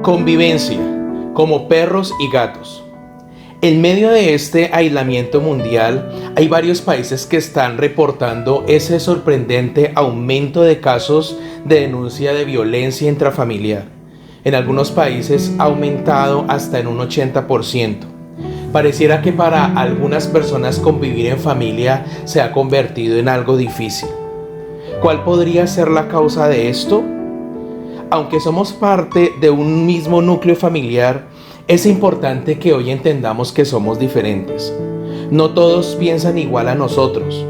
Convivencia, como perros y gatos. En medio de este aislamiento mundial, hay varios países que están reportando ese sorprendente aumento de casos de denuncia de violencia intrafamiliar. En algunos países ha aumentado hasta en un 80%. Pareciera que para algunas personas convivir en familia se ha convertido en algo difícil. ¿Cuál podría ser la causa de esto? Aunque somos parte de un mismo núcleo familiar, es importante que hoy entendamos que somos diferentes. No todos piensan igual a nosotros,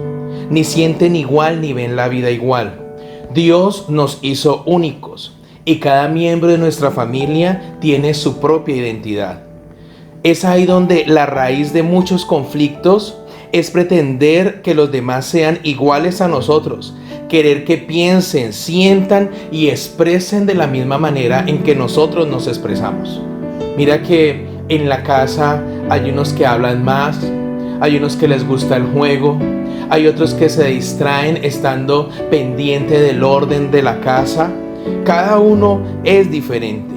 ni sienten igual ni ven la vida igual. Dios nos hizo únicos y cada miembro de nuestra familia tiene su propia identidad. Es ahí donde la raíz de muchos conflictos es pretender que los demás sean iguales a nosotros, querer que piensen, sientan y expresen de la misma manera en que nosotros nos expresamos. Mira que en la casa hay unos que hablan más, hay unos que les gusta el juego, hay otros que se distraen estando pendiente del orden de la casa. Cada uno es diferente.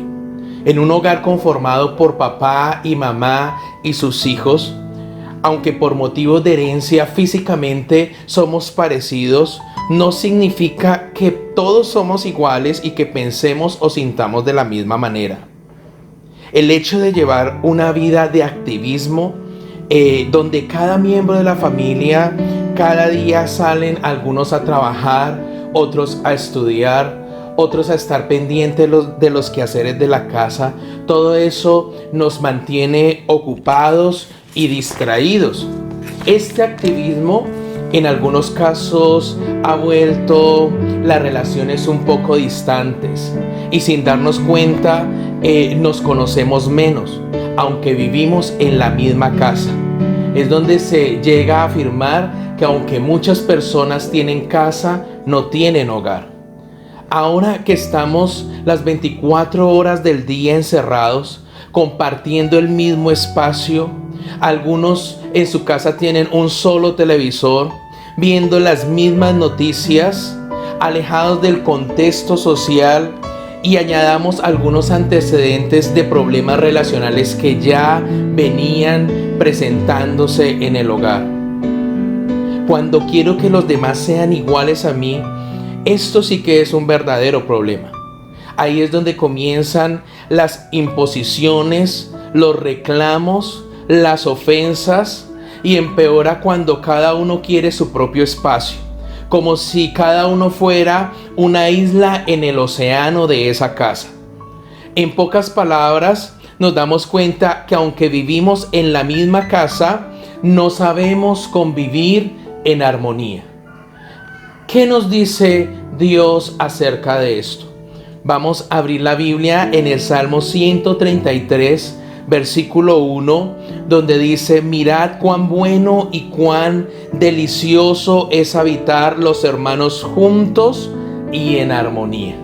En un hogar conformado por papá y mamá y sus hijos, aunque por motivos de herencia físicamente somos parecidos, no significa que todos somos iguales y que pensemos o sintamos de la misma manera. El hecho de llevar una vida de activismo, donde cada miembro de la familia, cada día salen algunos a trabajar, otros a estudiar, otros a estar pendientes de los quehaceres de la casa, todo eso nos mantiene ocupados y distraídos. Este activismo en algunos casos ha vuelto las relaciones un poco distantes y sin darnos cuenta nos conocemos menos, aunque vivimos en la misma casa. Es donde se llega a afirmar que aunque muchas personas tienen casa, no tienen hogar. Ahora que estamos las 24 horas del día encerrados, compartiendo el mismo espacio, algunos en su casa tienen un solo televisor, viendo las mismas noticias, alejados del contexto social, y añadamos algunos antecedentes de problemas relacionales que ya venían presentándose en el hogar. Cuando quiero que los demás sean iguales a mí, esto sí que es un verdadero problema. Ahí es donde comienzan las imposiciones, los reclamos, las ofensas, y empeora cuando cada uno quiere su propio espacio, como si cada uno fuera una isla en el océano de esa casa. En pocas palabras, nos damos cuenta que aunque vivimos en la misma casa, no sabemos convivir en armonía. ¿Qué nos dice Dios acerca de esto? Vamos a abrir la Biblia en el Salmo 133, versículo 1, donde dice: mirad cuán bueno y cuán delicioso es habitar los hermanos juntos y en armonía.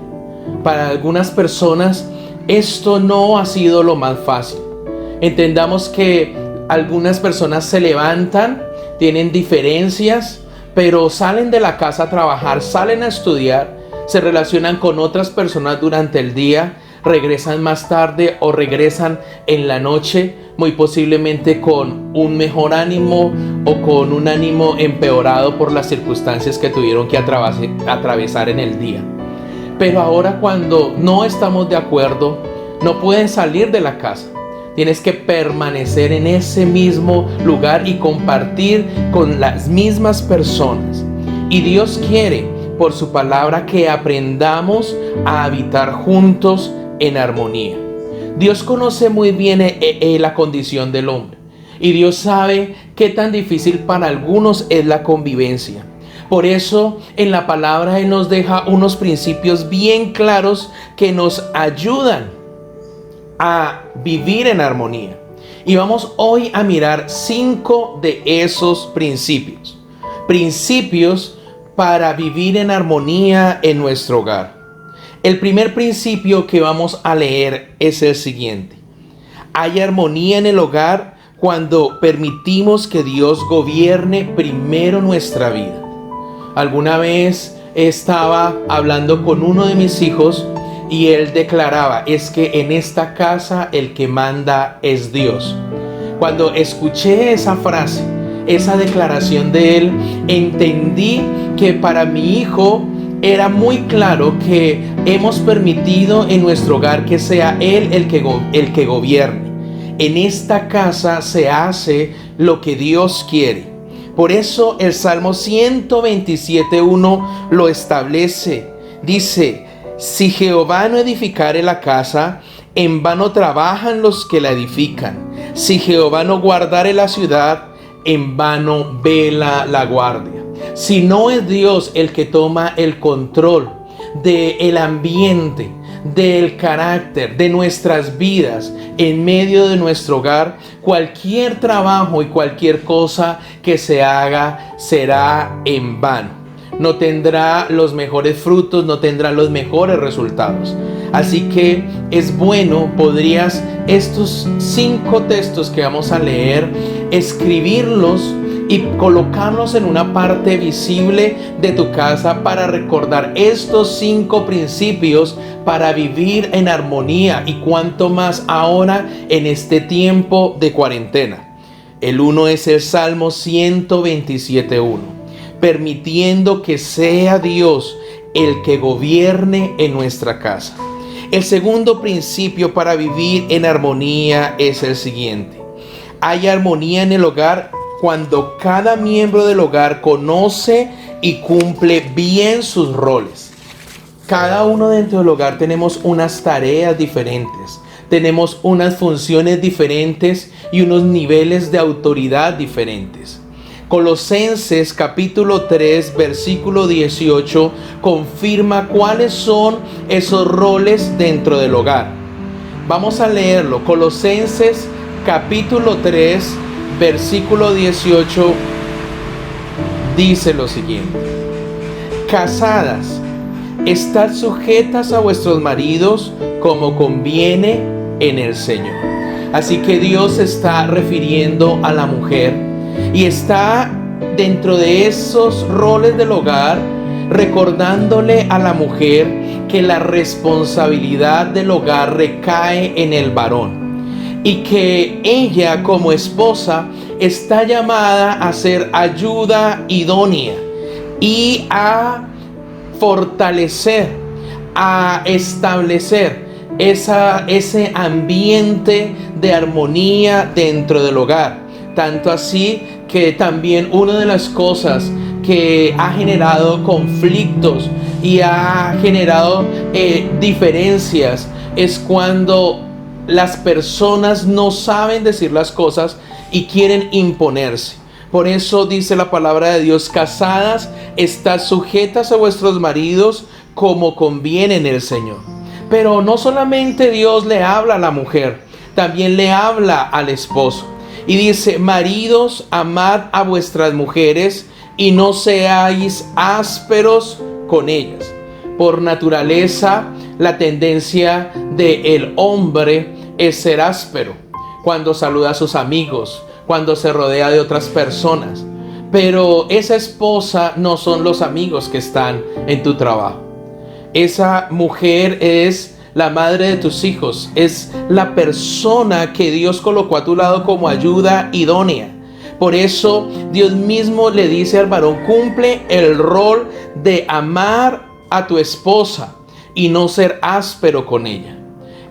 Para algunas personas esto no ha sido lo más fácil. Entendamos que algunas personas se levantan, tienen diferencias, pero salen de la casa a trabajar, salen a estudiar, se relacionan con otras personas durante el día, regresan más tarde o regresan en la noche, muy posiblemente con un mejor ánimo o con un ánimo empeorado por las circunstancias que tuvieron que atravesar en el día. Pero ahora, cuando no estamos de acuerdo, no pueden salir de la casa. Tienes que permanecer en ese mismo lugar y compartir con las mismas personas. Y Dios quiere, por su palabra, que aprendamos a habitar juntos en armonía. Dios conoce muy bien la condición del hombre, y Dios sabe qué tan difícil para algunos es la convivencia. Por eso en la palabra Él nos deja unos principios bien claros que nos ayudan a vivir en armonía. Y vamos hoy a mirar 5 de esos principios. Principios para vivir en armonía en nuestro hogar. El primer principio que vamos a leer es el siguiente: hay armonía en el hogar cuando permitimos que Dios gobierne primero nuestra vida. Alguna vez estaba hablando con uno de mis hijos y él declaraba: es que en esta casa el que manda es Dios. Cuando escuché esa frase, esa declaración de él, entendí que para mi hijo era muy claro que hemos permitido en nuestro hogar que sea él el que gobierne. En esta casa se hace lo que Dios quiere. Por eso el Salmo 127:1 lo establece. Dice: si Jehová no edificare la casa, en vano trabajan los que la edifican. Si Jehová no guardare la ciudad, en vano vela la guardia. Si no es Dios el que toma el control del ambiente, del carácter, de nuestras vidas, en medio de nuestro hogar, cualquier trabajo y cualquier cosa que se haga será en vano. No tendrá los mejores frutos, no tendrá los mejores resultados. Así que es bueno, podrías estos 5 textos que vamos a leer, escribirlos y colocarlos en una parte visible de tu casa para recordar estos 5 principios para vivir en armonía, y cuanto más ahora en este tiempo de cuarentena. El 1 es el Salmo 127:1, permitiendo que sea Dios el que gobierne en nuestra casa. El segundo principio para vivir en armonía es el siguiente: hay armonía en el hogar cuando cada miembro del hogar conoce y cumple bien sus roles. Cada uno dentro del hogar tenemos unas tareas diferentes, tenemos unas funciones diferentes y unos niveles de autoridad diferentes. Colosenses capítulo 3 versículo 18 confirma cuáles son esos roles dentro del hogar. Vamos a leerlo. Colosenses capítulo 3 versículo 18 dice lo siguiente: casadas, estad sujetas a vuestros maridos como conviene en el Señor. Así que Dios se está refiriendo a la mujer y está dentro de esos roles del hogar, recordándole a la mujer que la responsabilidad del hogar recae en el varón, y que ella como esposa está llamada a ser ayuda idónea y a fortalecer, a establecer ese ambiente de armonía dentro del hogar. Tanto así que también una de las cosas que ha generado conflictos y ha generado diferencias es cuando las personas no saben decir las cosas y quieren imponerse. Por eso dice la palabra de Dios: casadas, estad sujetas a vuestros maridos como conviene en el Señor. Pero no solamente Dios le habla a la mujer, también le habla al esposo. Y dice: maridos, amad a vuestras mujeres y no seáis ásperos con ellas. Por naturaleza, la tendencia del hombre es ser áspero cuando saluda a sus amigos, cuando se rodea de otras personas. Pero esa esposa no son los amigos que están en tu trabajo. Esa mujer es la madre de tus hijos, es la persona que Dios colocó a tu lado como ayuda idónea. Por eso Dios mismo le dice al varón: cumple el rol de amar a tu esposa y no ser áspero con ella.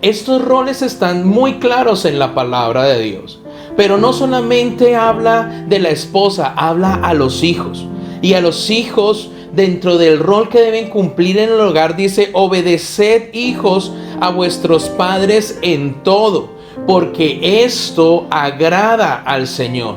Estos roles están muy claros en la palabra de Dios. Pero no solamente habla de la esposa, habla a los hijos. Y a los hijos, dentro del rol que deben cumplir en el hogar, dice: obedeced, hijos, a vuestros padres en todo, porque esto agrada al Señor.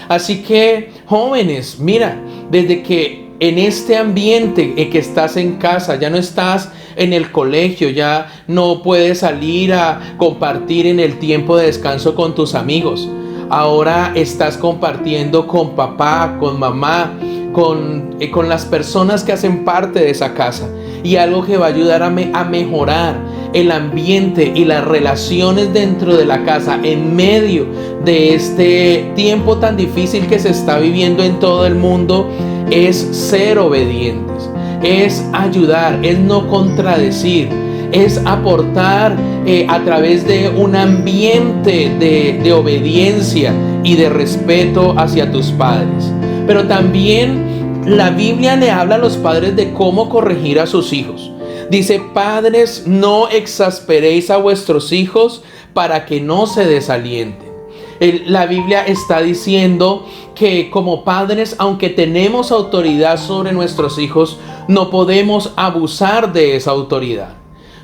Así que, jóvenes, mira, desde que en este ambiente en que estás en casa, ya no estás en el colegio, ya no puedes salir a compartir en el tiempo de descanso con tus amigos. Ahora estás compartiendo con papá, con mamá, con las personas que hacen parte de esa casa. Y algo que va a ayudar a mejorar el ambiente y las relaciones dentro de la casa en medio de este tiempo tan difícil que se está viviendo en todo el mundo es ser obedientes, es ayudar, es no contradecir, es aportar a través de un ambiente de obediencia y de respeto hacia tus padres. Pero también la Biblia le habla a los padres de cómo corregir a sus hijos. Dice: padres, no exasperéis a vuestros hijos para que no se desalienten. La Biblia está diciendo que como padres, aunque tenemos autoridad sobre nuestros hijos, no podemos abusar de esa autoridad.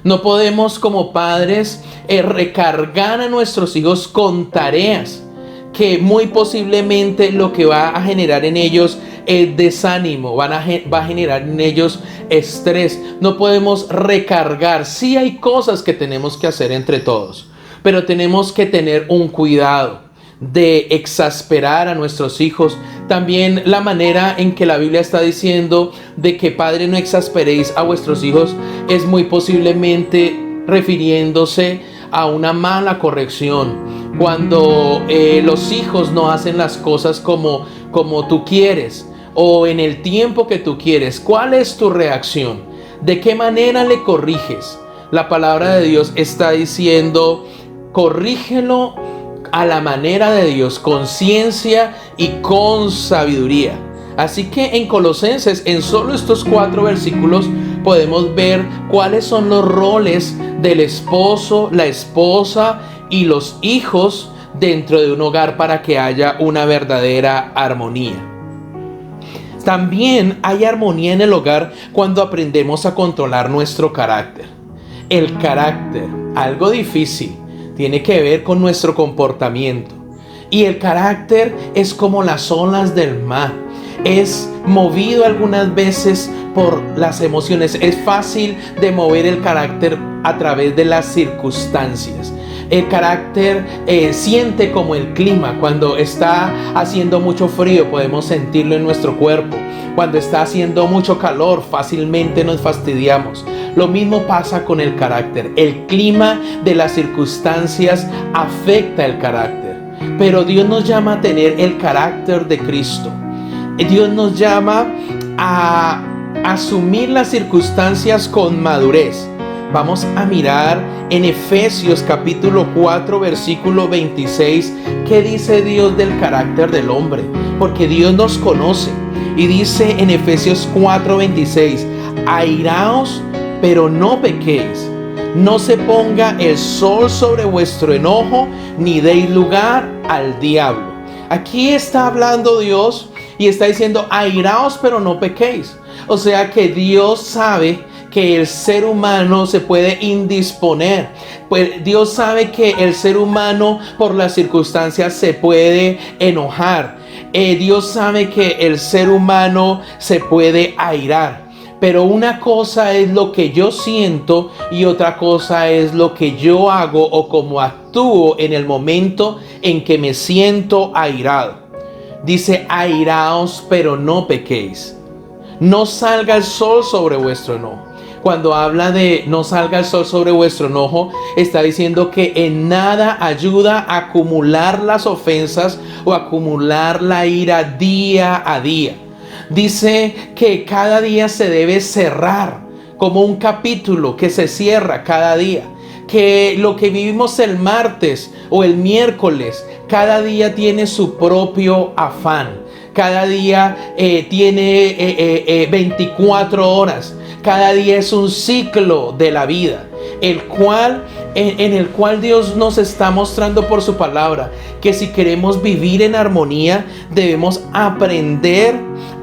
No podemos como padres recargar a nuestros hijos con tareas que muy posiblemente lo que va a generar en ellos es desánimo, va a generar en ellos estrés. No podemos recargar. Sí hay cosas que tenemos que hacer entre todos, pero tenemos que tener un cuidado de exasperar a nuestros hijos. También la manera en que la Biblia está diciendo de que padre no exasperéis a vuestros hijos es muy posiblemente refiriéndose a una mala corrección. Cuando los hijos no hacen las cosas como tú quieres o en el tiempo que tú quieres, ¿cuál es tu reacción? ¿De qué manera le corriges? La palabra de Dios está diciendo: corrígelo a la manera de Dios, con ciencia y con sabiduría. Así que en Colosenses, en solo estos 4 versículos, podemos ver cuáles son los roles del esposo, la esposa y los hijos dentro de un hogar para que haya una verdadera armonía. También hay armonía en el hogar cuando aprendemos a controlar nuestro carácter. El carácter, algo difícil, tiene que ver con nuestro comportamiento. Y el carácter es como las olas del mar. Es movido algunas veces por las emociones. Es fácil de mover el carácter a través de las circunstancias. El carácter siente como el clima. Cuando está haciendo mucho frío, podemos sentirlo en nuestro cuerpo. Cuando está haciendo mucho calor, fácilmente nos fastidiamos. Lo mismo pasa con el carácter. El clima de las circunstancias afecta el carácter. Pero Dios nos llama a tener el carácter de Cristo. Dios nos llama a asumir las circunstancias con madurez. Vamos a mirar en Efesios capítulo 4 versículo 26 qué dice Dios del carácter del hombre, porque Dios nos conoce y dice en Efesios 4:26: airaos, pero no pequéis, no se ponga el sol sobre vuestro enojo, ni deis lugar al diablo. Aquí está hablando Dios y está diciendo: airaos, pero no pequéis. O sea que Dios sabe que el ser humano se puede indisponer. Pues Dios sabe que el ser humano por las circunstancias se puede enojar. Dios sabe que el ser humano se puede airar. Pero una cosa es lo que yo siento y otra cosa es lo que yo hago o cómo actúo en el momento en que me siento airado. Dice: airaos, pero no pequéis. No salga el sol sobre vuestro enojo. Cuando habla de no salga el sol sobre vuestro enojo, está diciendo que en nada ayuda a acumular las ofensas o acumular la ira día a día. Dice que cada día se debe cerrar como un capítulo que se cierra cada día. Que lo que vivimos el martes o el miércoles, cada día tiene su propio afán. Cada día tiene 24 horas. Cada día es un ciclo de la vida, en el cual Dios nos está mostrando por su palabra que si queremos vivir en armonía, debemos aprender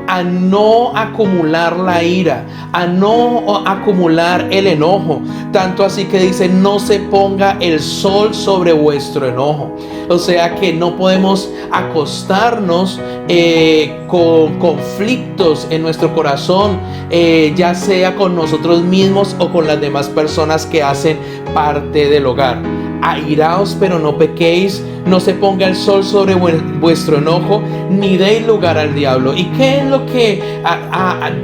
a no acumular la ira, a no acumular el enojo. Tanto así que dice: no se ponga el sol sobre vuestro enojo. O sea que no podemos acostarnos con conflictos en nuestro corazón, ya sea con nosotros mismos o con las demás personas que hacen parte del hogar. Airaos, pero no pequéis, no se ponga el sol sobre vuestro enojo, ni deis lugar al diablo. ¿Y qué es lo que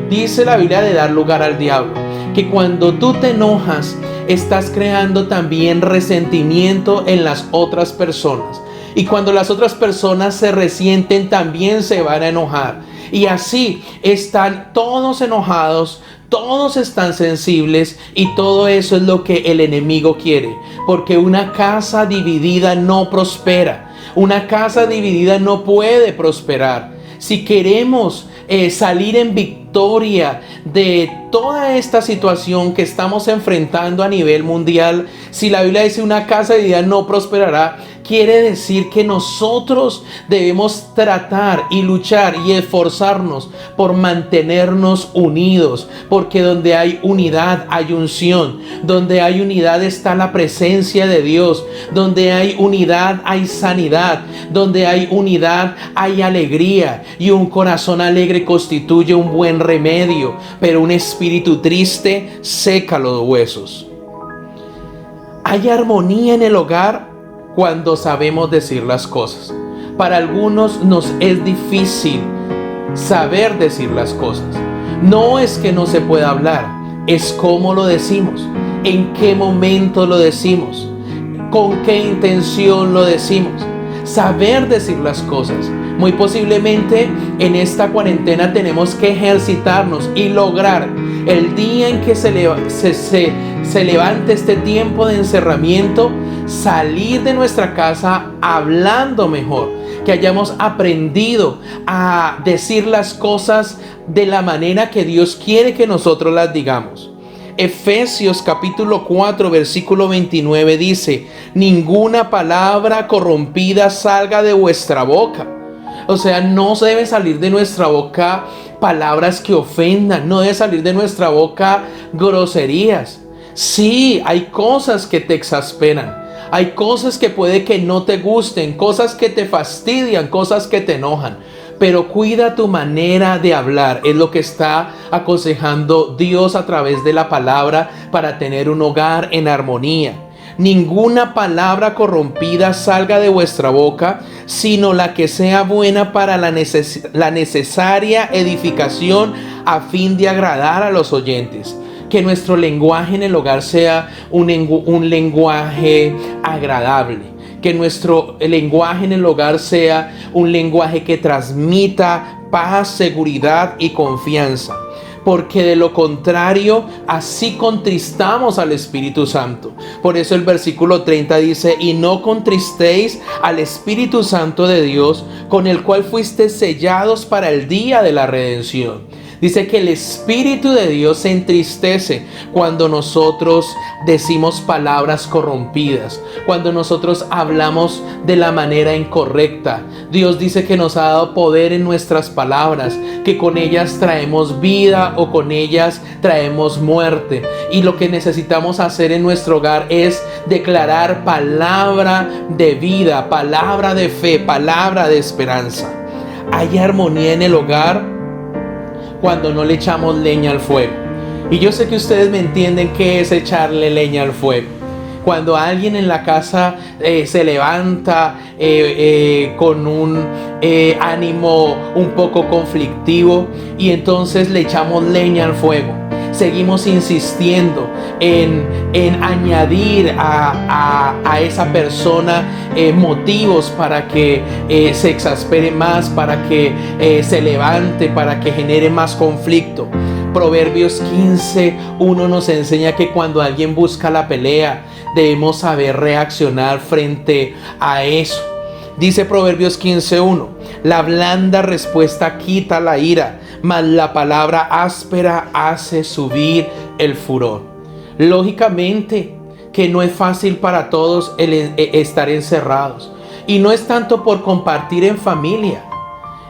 dice la Biblia de dar lugar al diablo? Que cuando tú te enojas, estás creando también resentimiento en las otras personas. Y cuando las otras personas se resienten, también se van a enojar. Y así están todos enojados, todos están sensibles, y todo eso es lo que el enemigo quiere, porque una casa dividida no prospera. Una casa dividida no puede prosperar. Si queremos salir en victoria de toda esta situación que estamos enfrentando a nivel mundial, si la Biblia dice una casa dividida no prosperará, quiere decir que nosotros debemos tratar y luchar y esforzarnos por mantenernos unidos, porque donde hay unidad hay unción, donde hay unidad está la presencia de Dios, donde hay unidad hay sanidad, donde hay unidad hay alegría, y un corazón alegre constituye un buen remedio, pero un espíritu triste seca los huesos. Hay armonía en el hogar cuando sabemos decir las cosas. Para algunos nos es difícil saber decir las cosas. No es que no se pueda hablar, es cómo lo decimos, en qué momento lo decimos, con qué intención lo decimos. Saber decir las cosas. Muy posiblemente en esta cuarentena tenemos que ejercitarnos y lograr el día en que se levante este tiempo de encerramiento, salir de nuestra casa hablando mejor, que hayamos aprendido a decir las cosas de la manera que Dios quiere que nosotros las digamos. Efesios capítulo 4 versículo 29 dice: ninguna palabra corrompida salga de vuestra boca. O sea, no debe salir de nuestra boca palabras que ofendan, no debe salir de nuestra boca groserías. Sí, hay cosas que te exasperan, hay cosas que puede que no te gusten, cosas que te fastidian, cosas que te enojan. Pero cuida tu manera de hablar, es lo que está aconsejando Dios a través de la palabra para tener un hogar en armonía. Ninguna palabra corrompida salga de vuestra boca, sino la que sea buena para la necesaria edificación a fin de agradar a los oyentes. Que nuestro lenguaje en el hogar sea un lenguaje agradable. Que nuestro lenguaje en el hogar sea un lenguaje que transmita paz, seguridad y confianza. Porque de lo contrario, así contristamos al Espíritu Santo. Por eso el versículo 30 dice: y no contristéis al Espíritu Santo de Dios, con el cual fuisteis sellados para el día de la redención. Dice que el Espíritu de Dios se entristece cuando nosotros decimos palabras corrompidas, cuando nosotros hablamos de la manera incorrecta. Dios dice que nos ha dado poder en nuestras palabras, que con ellas traemos vida o con ellas traemos muerte. Y lo que necesitamos hacer en nuestro hogar es declarar palabra de vida, palabra de fe, palabra de esperanza. Hay armonía en el hogar cuando no le echamos leña al fuego. Y yo sé que ustedes me entienden qué es echarle leña al fuego. Cuando alguien en la casa se levanta con un ánimo un poco conflictivo, y entonces le echamos leña al fuego. Seguimos insistiendo en añadir a esa persona motivos para que se exaspere más, para que se levante, para que genere más conflicto. Proverbios 15:1 nos enseña que cuando alguien busca la pelea, debemos saber reaccionar frente a eso. Dice Proverbios 15:1: la blanda respuesta quita la ira, mas la palabra áspera hace subir el furor. Lógicamente que no es fácil para todos estar encerrados. Y no es tanto por compartir en familia.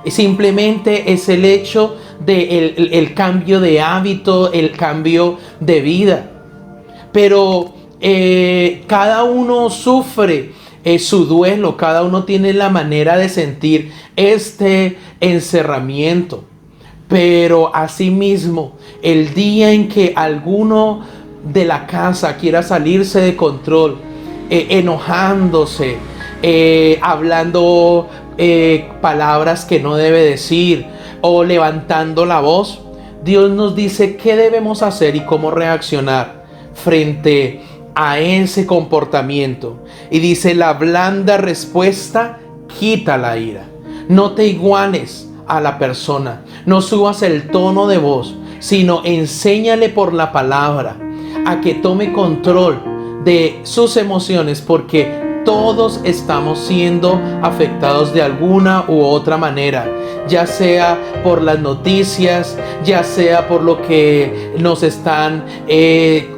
Simplemente es el hecho de el cambio de hábito, el cambio de vida. Pero cada uno sufre su duelo, cada uno tiene la manera de sentir este encerramiento. Pero asimismo, el día en que alguno de la casa quiera salirse de control, enojándose, hablando palabras que no debe decir o levantando la voz, Dios nos dice qué debemos hacer y cómo reaccionar frente a ese comportamiento. Y dice: la blanda respuesta quita la ira. No te iguales a la persona, No subas el tono de voz, sino enséñale por la palabra a que tome control de sus emociones, porque todos estamos siendo afectados de alguna u otra manera, ya sea por las noticias, ya sea por lo que nos están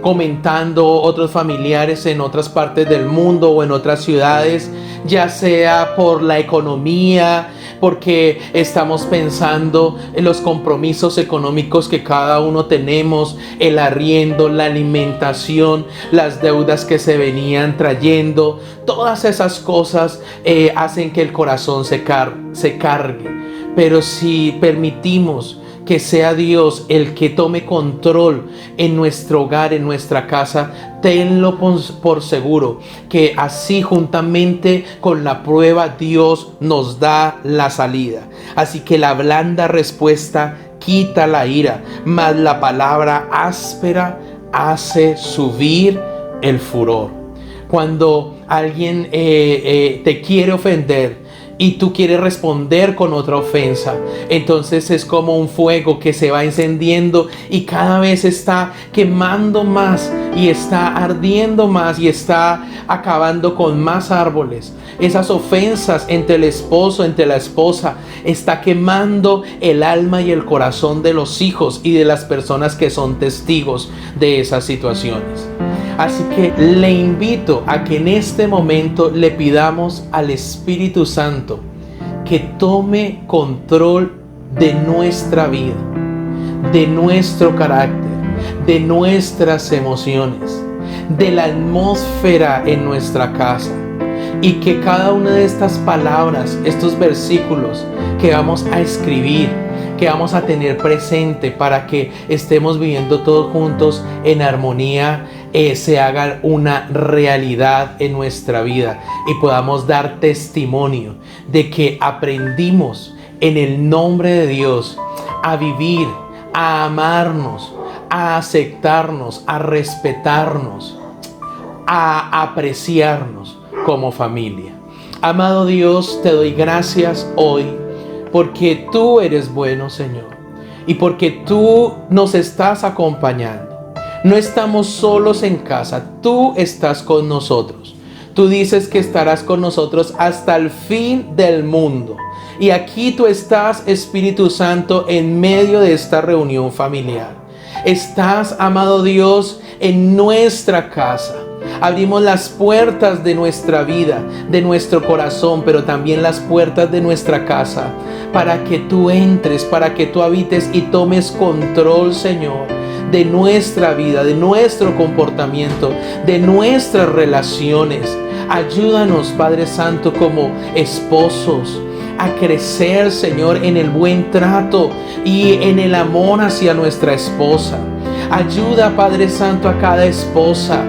comentando otros familiares en otras partes del mundo o en otras ciudades, ya sea por la economía, porque estamos pensando en los compromisos económicos que cada uno tenemos, el arriendo, la alimentación, las deudas que se venían trayendo. Todas esas cosas hacen que el corazón se cargue. Pero si permitimos que sea Dios el que tome control en nuestro hogar, en nuestra casa, tenlo por seguro que así, juntamente con la prueba, Dios nos da la salida. Así que la blanda respuesta quita la ira, mas la palabra áspera hace subir el furor. Cuando alguien te quiere ofender y tú quieres responder con otra ofensa, entonces es como un fuego que se va encendiendo y cada vez está quemando más y está ardiendo más y está acabando con más árboles. Esas ofensas entre el esposo, entre la esposa, está quemando el alma y el corazón de los hijos y de las personas que son testigos de esas situaciones. Así que le invito a que en este momento le pidamos al Espíritu Santo que tome control de nuestra vida, de nuestro carácter, de nuestras emociones, de la atmósfera en nuestra casa, y que cada una de estas palabras, estos versículos que vamos a escribir, que vamos a tener presente para que estemos viviendo todos juntos en armonía, se haga una realidad en nuestra vida y podamos dar testimonio de que aprendimos en el nombre de Dios a vivir, a amarnos, a aceptarnos, a respetarnos, a apreciarnos como familia. Amado Dios, te doy gracias hoy porque tú eres bueno, Señor, y porque tú nos estás acompañando. No estamos solos en casa, tú estás con nosotros. Tú dices que estarás con nosotros hasta el fin del mundo. Y aquí tú estás, Espíritu Santo, en medio de esta reunión familiar. Estás, amado Dios, en nuestra casa. Abrimos las puertas de nuestra vida, de nuestro corazón, pero también las puertas de nuestra casa, para que tú entres, para que tú habites y tomes control, Señor, de nuestra vida, de nuestro comportamiento, de nuestras relaciones. Ayúdanos, Padre Santo, como esposos, a crecer, Señor, en el buen trato y en el amor hacia nuestra esposa. Ayuda, Padre Santo, a cada esposa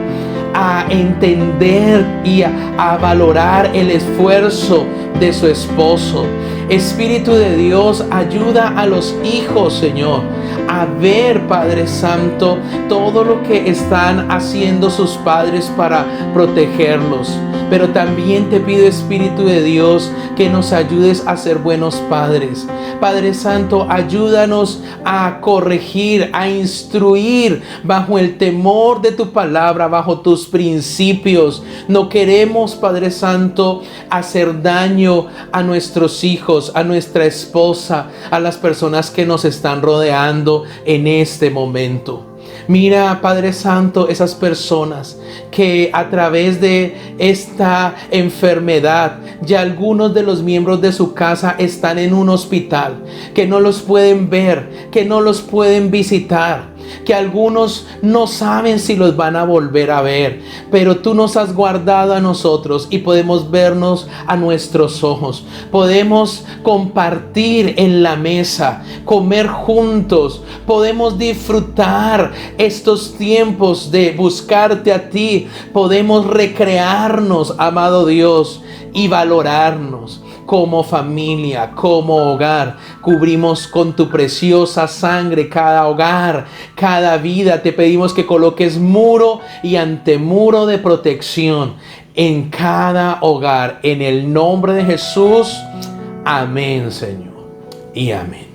a entender y a valorar el esfuerzo de su esposo. Espíritu de Dios, ayuda a los hijos, Señor, a ver, Padre Santo, todo lo que están haciendo sus padres para protegerlos. Pero también te pido, Espíritu de Dios, que nos ayudes a ser buenos padres. Padre Santo, ayúdanos a corregir, a instruir bajo el temor de tu palabra, bajo tus principios. No queremos, Padre Santo, hacer daño a nuestros hijos, a nuestra esposa, a las personas que nos están rodeando en este momento. Mira, Padre Santo, esas personas que a través de esta enfermedad, ya algunos de los miembros de su casa están en un hospital, que no los pueden ver, que no los pueden visitar, que algunos no saben si los van a volver a ver, pero tú nos has guardado a nosotros y podemos vernos a nuestros ojos, podemos compartir en la mesa, comer juntos, podemos disfrutar estos tiempos de buscarte a ti, podemos recrearnos, amado Dios, y valorarnos como familia, como hogar. Cubrimos con tu preciosa sangre cada hogar, cada vida. Te pedimos que coloques muro y antemuro de protección en cada hogar. En el nombre de Jesús. Amén, Señor. Y amén.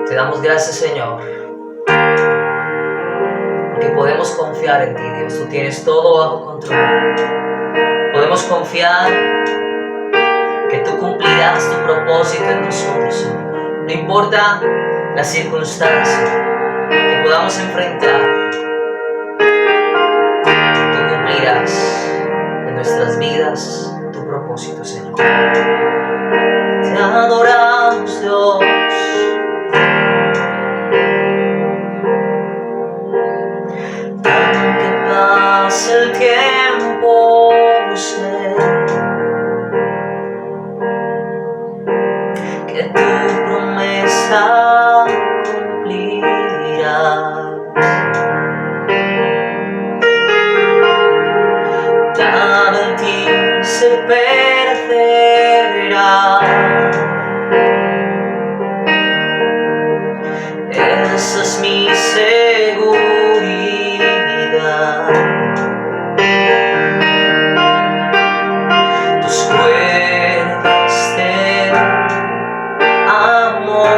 Te damos gracias, Señor, porque podemos confiar en ti, Dios. Tú tienes todo bajo control. Podemos confiar que tú cumplirás tu propósito en nosotros, Señor. No importa la circunstancia que podamos enfrentar, tú cumplirás en nuestras vidas tu propósito, Señor. Te adoramos, Dios. Aunque pase el tiempo, sé que tu promesa cumplirás. Nada en ti se perderá. Esa es mi seguridad. Tus cuerdas de amor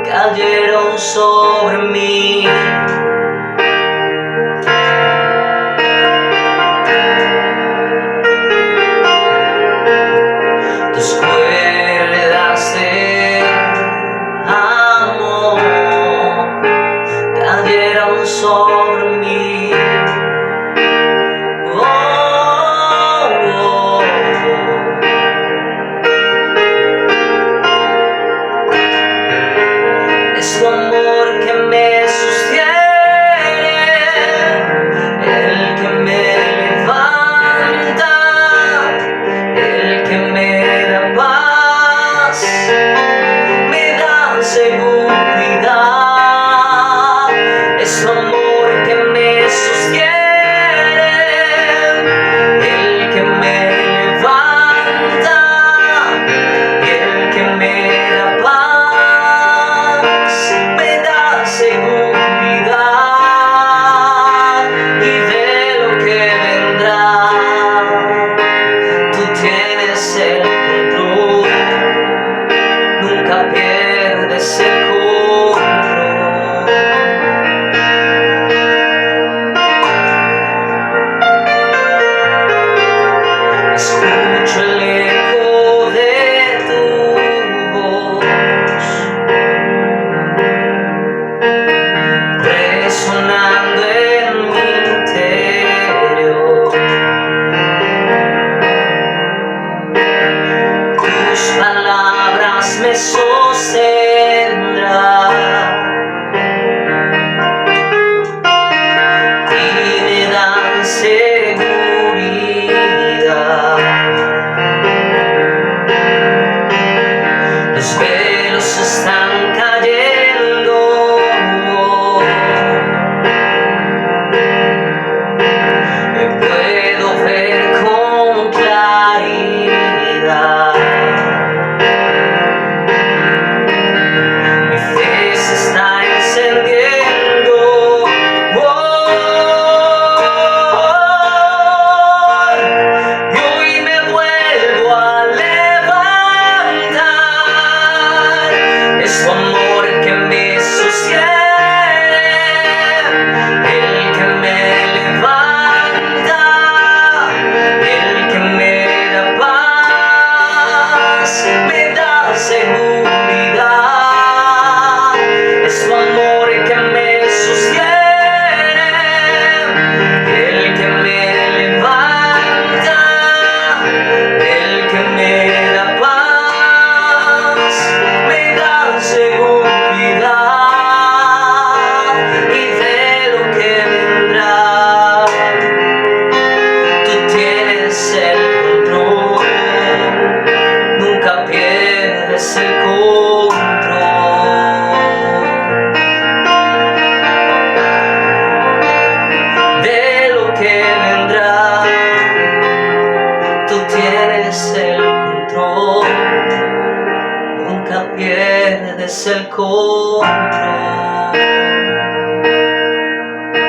cayeron sobre mí. Tus cuerdas de amor cayeron sobre mí. Oh, oh. Es tu amor que me sostiene, el que me levanta, el que me da paz, me da seguridad. Es tu amor que me sostiene, el que me levanta, el que me da paz, me da seguridad. Y de lo que vendrá, tú tienes el control. Nunca pierdes el control. Escucho el eco de tu voz resonando en mi interior. Tus palabras me sostendrán y me dan seguridad. Los velos están cayendo. Me puedo ver con claridad. Mi fe se está encendiendo. Y hoy me vuelvo a levantar. Es tu amor que me sostiene, el que me levanta, el que me da paz, me da seguridad. Es tu amor que me sostiene, el que me levanta, el que me da paz, me da seguridad. Y de lo que vendrá, tú tienes el control. Nunca pierdes el control. De lo que vendrá, tú tienes el control. Nunca pierdes el control.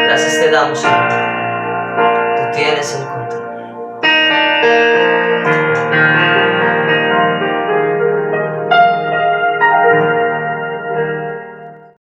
Gracias te damos, Señor. Tú tienes el